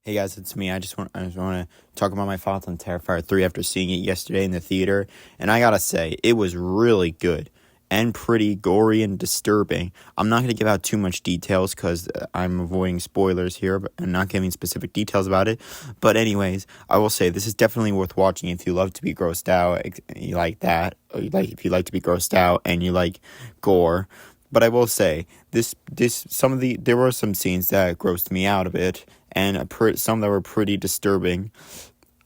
Hey guys, it's me. I just want to talk about my thoughts on Terrifier 3 after seeing it yesterday in the theater. And I gotta say, it was really good and pretty gory and disturbing. I'm not going to give out too much details because I'm avoiding spoilers here and not giving specific details about it. But anyways, I will say this is definitely worth watching if you love to be grossed out, you like that, or if you like to be grossed out and you like gore. But I will say there were some scenes that grossed me out a bit, and some that were pretty disturbing.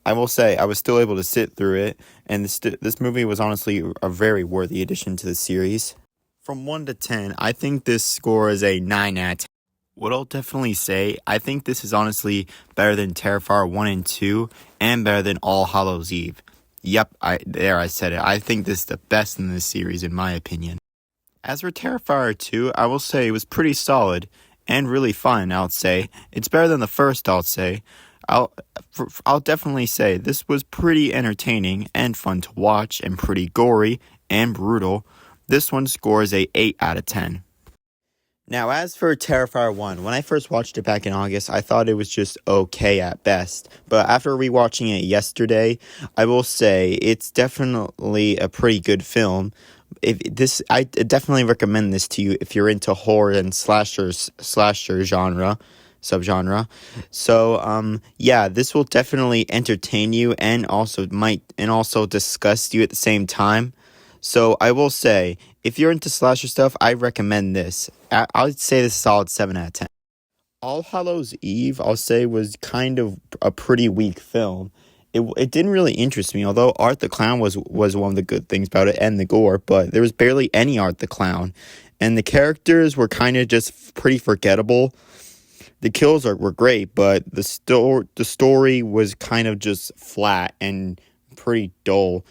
I will say I was still able to sit through it, and this movie was honestly a very worthy addition to the series. From 1 to 10, I think this score is a 9 out of 10. What I'll definitely say, I think this is honestly better than Terrifier 1 and 2, and better than All Hallows Eve. Yep, I said it. I think this is the best in this series, in my opinion. As for Terrifier 2, I will say it was pretty solid and really fun, I'll say. It's better than the first, I'll say. I'll definitely say this was pretty entertaining and fun to watch and pretty gory and brutal. This one scores a 8 out of 10. Now, as for Terrifier 1, when I first watched it back in August, I thought it was just okay at best. But after rewatching it yesterday, I will say it's definitely a pretty good film. I definitely recommend this to you if you're into horror and slasher subgenre. So yeah, this will definitely entertain you and also disgust you at the same time. So I will say, if you're into slasher stuff, I recommend this. I'd say this is a solid 7 out of 10. All Hallows Eve, I'll say, was kind of a pretty weak film. It didn't really interest me, although Art the Clown was one of the good things about it, and the gore, but there was barely any Art the Clown. And the characters were kind of just pretty forgettable. The kills were great, but the story was kind of just flat and pretty dull.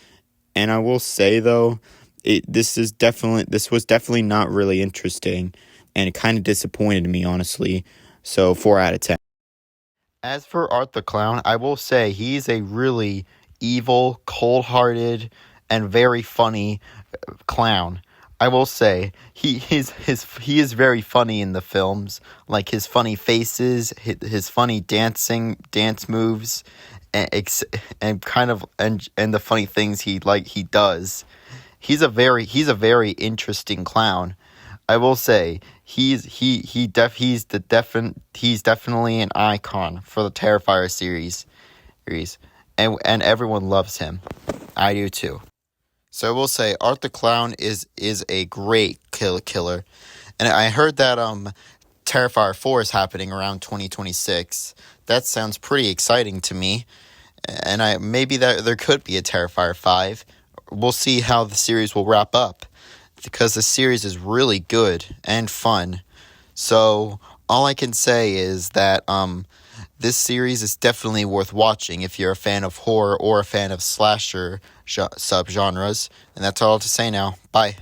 And I will say, though, this was definitely not really interesting, and it kind of disappointed me, honestly. So 4 out of 10. As for Art the Clown, I will say he's a really evil, cold-hearted, and very funny clown. I will say he is very funny in the films, like his funny faces, his funny dance moves, and the funny things he does. He's a very interesting clown. I will say he's definitely an icon for the Terrifier series, and everyone loves him. I do too. So I will say Art the Clown is a great killer, and I heard that Terrifier 4 is happening around 2026. That sounds pretty exciting to me, and maybe that there could be a Terrifier 5. We'll see how the series will wrap up, because the series is really good and fun. So all I can say is that this series is definitely worth watching if you're a fan of horror or a fan of slasher subgenres. And that's all to say now. Bye.